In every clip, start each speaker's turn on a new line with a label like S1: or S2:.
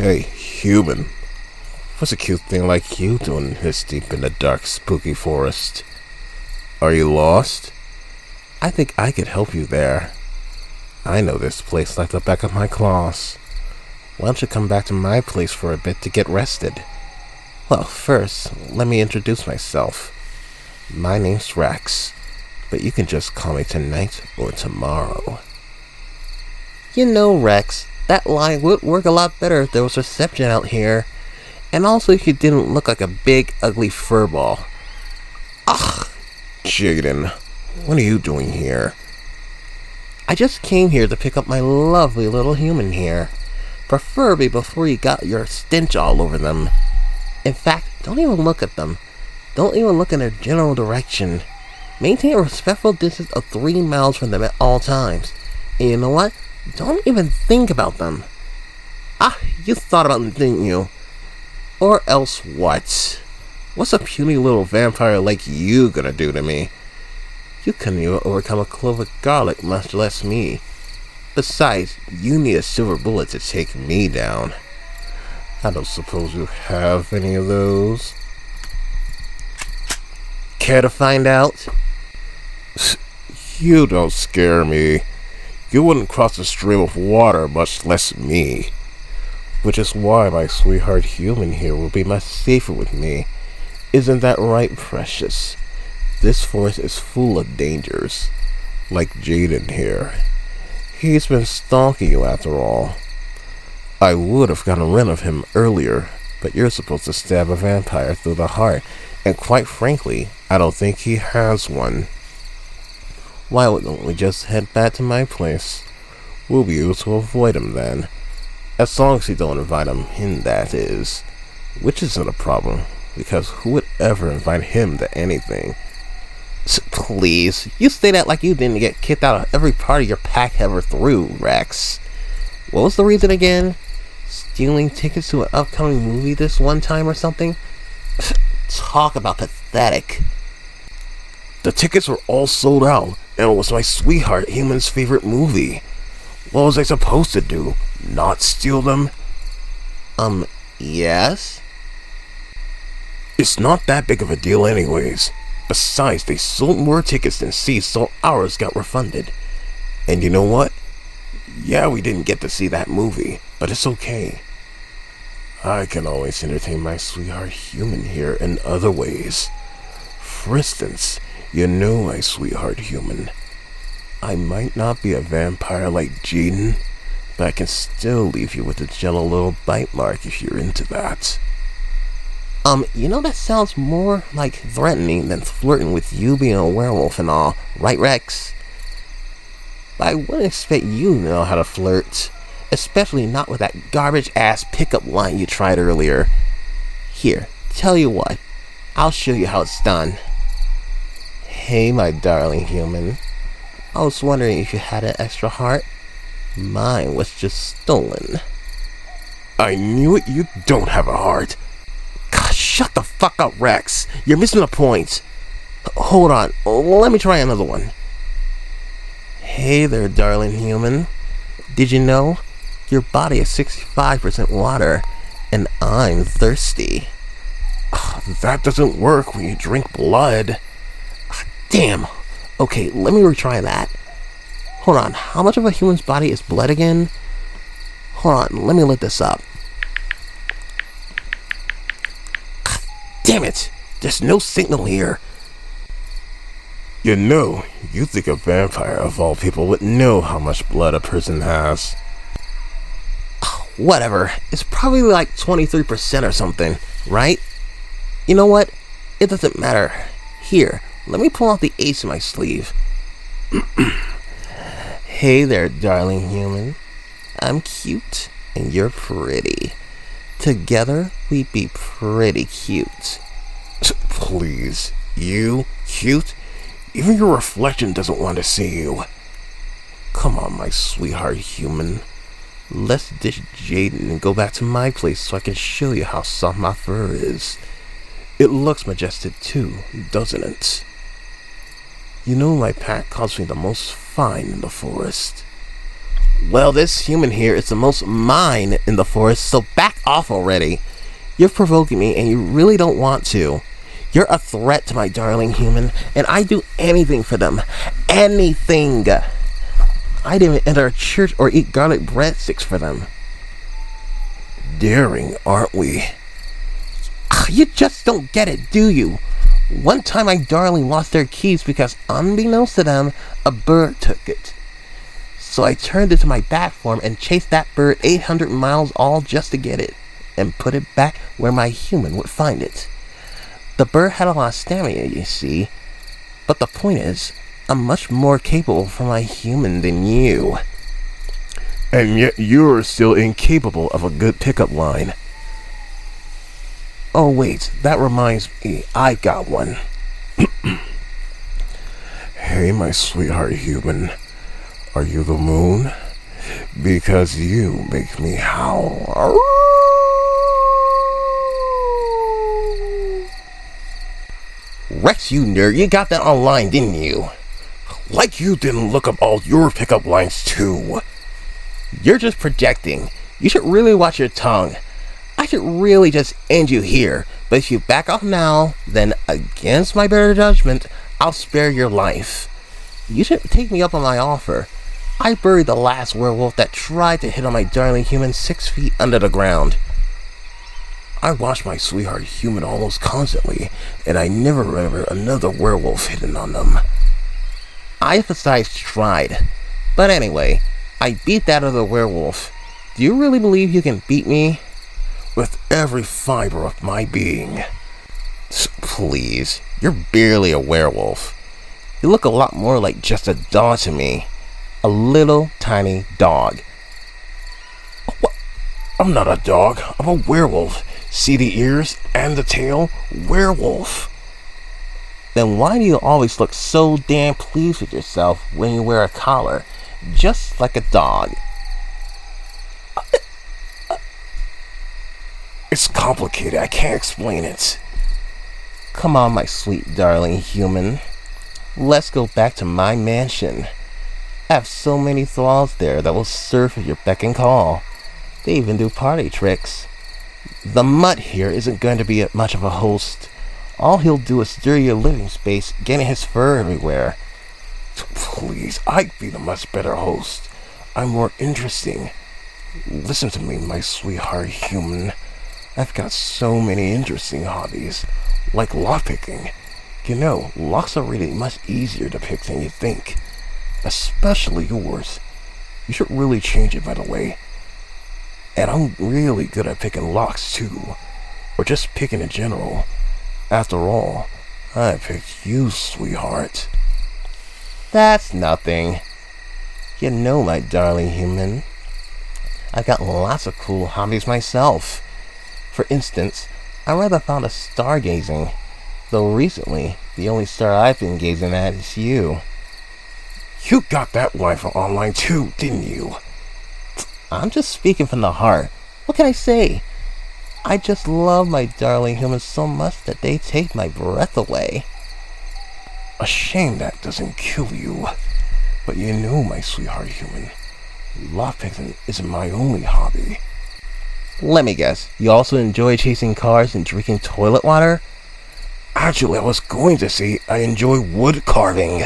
S1: Hey, human. What's a cute thing like you doing this deep in the dark, spooky forest? Are you lost? I think I could help you there. I know this place like the back of my claws. Why don't you come back to my place for a bit to get rested? Well, first, let me introduce myself. My name's Rex, but you can just call me tonight or tomorrow. You know, Rex, that line would work a lot better if there was reception out here. And also if you didn't look like a big, ugly furball. Ugh! Jaden, what are you doing here? I just came here to pick up my lovely little human here. Preferably before you got your stench all over them. In fact, don't even look at them. Don't even look in their general direction. Maintain a respectful distance of 3 miles from them at all times. And you know what? Don't even think about them. Ah, you thought about them, didn't you? Or else what? What's a puny little vampire like you gonna do to me? You couldn't even overcome a clove of garlic, much less me. Besides, you need a silver bullet to take me down. I don't suppose you have any of those. Care to find out? You don't scare me. You wouldn't cross a stream of water, much less me. Which is why my sweetheart human here will be much safer with me. Isn't that right, precious? This forest is full of dangers. Like Jaden here. He's been stalking you after all. I would have gotten rid of him earlier, but you're supposed to stab a vampire through the heart, and quite frankly, I don't think he has one. Why don't we just head back to my place? We'll be able to avoid him then. As long as you don't invite him in, that is. Which isn't a problem, because who would ever invite him to anything? Please, you say that like you didn't get kicked out of every party your pack ever threw, Rex. What was the reason again? Stealing tickets to an upcoming movie this one time or something? Talk about pathetic. The tickets were all sold out, and it was my sweetheart human's favorite movie. What was I supposed to do? Not steal them? Yes? It's not that big of a deal anyways. Besides, they sold more tickets than C, so ours got refunded. And you know what? Yeah, we didn't get to see that movie, but it's okay. I can always entertain my sweetheart human here in other ways. For instance, you know, my sweetheart human, I might not be a vampire like Jaden, but I can still leave you with a gentle little bite mark if you're into that. You know, that sounds more like threatening than flirting with you being a werewolf and all, right, Rex? But I wouldn't expect you to know how to flirt, especially not with that garbage-ass pickup line you tried earlier. Here, tell you what, I'll show you how it's done. Hey, my darling human. I was wondering if you had an extra heart. Mine was just stolen. I knew it, you don't have a heart. God, shut the fuck up, Rex. You're missing the point. Hold on, let me try another one. Hey there, darling human. Did you know? Your body is 65% water, and I'm thirsty. That doesn't work when you drink blood. Damn. Okay, let me retry that. Hold on, how much of a human's body is blood again? Hold on, let me look this up. God damn it! There's no signal here. You know, you think a vampire of all people would know how much blood a person has. Whatever, it's probably like 23% or something, right? You know what? It doesn't matter. Here, let me pull out the ace in my sleeve. Hey there, darling human. I'm cute, and you're pretty. Together, we'd be pretty cute. Please, you cute? Even your reflection doesn't want to see you. Come on, my sweetheart human. Let's ditch Jaden and go back to my place so I can show you how soft my fur is. It looks majestic too, doesn't it? You know, my pack calls me the most fine in the forest. Well, this human here is the most mine in the forest, so back off already. You're provoking me and you really don't want to. You're a threat to my darling human, and I'd do anything for them. Anything. I'd even enter a church or eat garlic breadsticks for them. Daring, aren't we? You just don't get it, do you? One time my darling lost their keys because, unbeknownst to them, a bird took it. So I turned into my bat form and chased that bird 800 miles all just to get it, and put it back where my human would find it. The bird had a lot of stamina, you see, but the point is, I'm much more capable for my human than you. And yet you're still incapable of a good pickup line. Oh wait, that reminds me, I got one. Hey my sweetheart human, are you the moon? Because you make me howl. Rex, you nerd, you got that online, didn't you? Like you didn't look up all your pickup lines too. You're just projecting. You should really watch your tongue. I should really just end you here, but if you back off now, then against my better judgment, I'll spare your life. You should take me up on my offer. I buried the last werewolf that tried to hit on my darling human 6 feet under the ground. I watch my sweetheart human almost constantly, and I never remember another werewolf hitting on them. I emphasize tried. But anyway, I beat that other werewolf. Do you really believe you can beat me? With every fiber of my being. Please, you're barely a werewolf. You look a lot more like just a dog to me. A little tiny dog. What? I'm not a dog, I'm a werewolf. See the ears and the tail? Werewolf. Then why do you always look so damn pleased with yourself when you wear a collar? Just like a dog. It's complicated, I can't explain it. Come on, my sweet darling human. Let's go back to my mansion. I have so many thralls there that will serve at your beck and call. They even do party tricks. The mutt here isn't going to be much of a host. All he'll do is stir your living space, getting his fur everywhere. Please, I'd be the much better host. I'm more interesting. Listen to me, my sweetheart human. I've got so many interesting hobbies, like lockpicking. You know, locks are really much easier to pick than you think. Especially yours. You should really change it, by the way. And I'm really good at picking locks, too. Or just picking in general. After all, I picked you, sweetheart. That's nothing. You know, my darling human, I got lots of cool hobbies myself. For instance, I rather found a stargazing, though recently, the only star I've been gazing at is you. You got that line from online too, didn't you? I'm just speaking from the heart. What can I say? I just love my darling humans so much that they take my breath away. A shame that doesn't kill you. But you know, my sweetheart human, lockpicking isn't my only hobby. Let me guess, you also enjoy chasing cars and drinking toilet water? Actually, I was going to say I enjoy wood carving.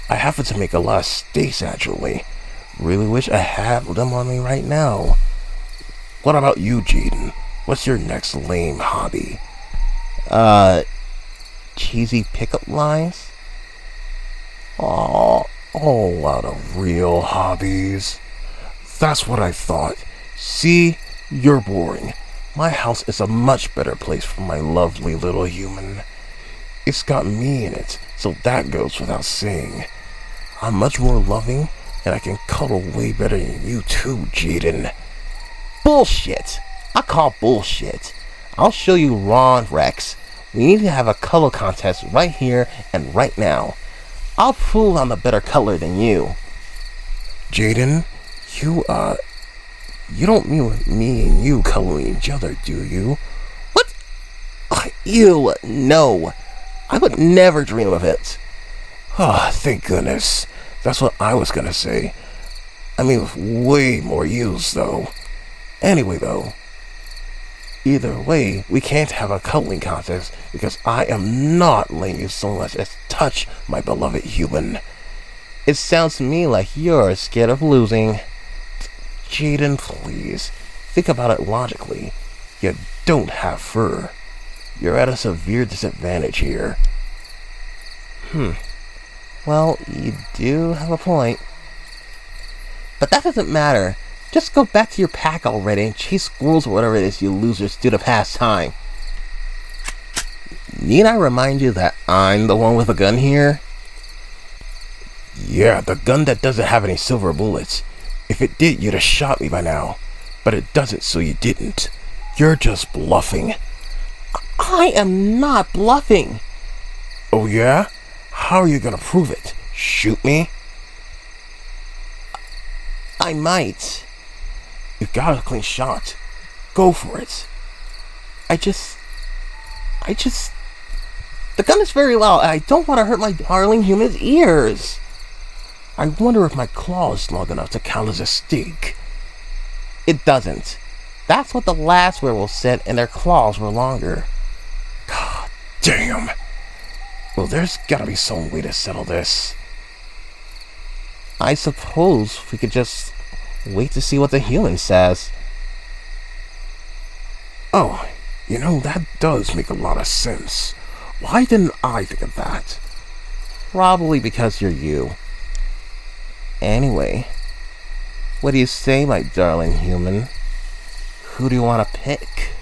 S1: I happen to make a lot of steaks, actually. Really wish I had them on me right now. What about you, Jaden? What's your next lame hobby? Cheesy pickup lines? Aw, all lot of real hobbies. That's what I thought. See? You're boring. My house is a much better place for my lovely little human. It's got me in it, so that goes without saying. I'm much more loving, and I can cuddle way better than you too, Jaden. Bullshit! I call bullshit. I'll show you Ron, Rex. We need to have a color contest right here and right now. I'll prove I'm a better color than you. Jaden, you don't mean me and you coloring each other, do you? What? Ew, no. I would never dream of it. Oh, thank goodness. That's what I was gonna say. I mean, with way more use, though. Anyway, though, either way, we can't have a cuddling contest because I am not letting you so much as touch my beloved human. It sounds to me like you're scared of losing. Jaden, please. Think about it logically. You don't have fur. You're at a severe disadvantage here. Well, you do have a point. But that doesn't matter. Just go back to your pack already and chase squirrels or whatever it is you losers do to pass time. Need I remind you that I'm the one with a gun here? Yeah, the gun that doesn't have any silver bullets. If it did, you'd have shot me by now. But it doesn't, so you didn't. You're just bluffing. I am not bluffing. Oh yeah? How are you gonna prove it? Shoot me? I might. You've got a clean shot. Go for it. I just... The gun is very loud. I don't want to hurt my darling human's ears. I wonder if my claw is long enough to count as a stake. It doesn't. That's what the last werewolf said, and their claws were longer. God damn. Well, there's gotta be some way to settle this. I suppose we could just wait to see what the human says. Oh, you know, that does make a lot of sense. Why didn't I think of that? Probably because you're you. Anyway, what do you say, my darling human? Who do you want to pick?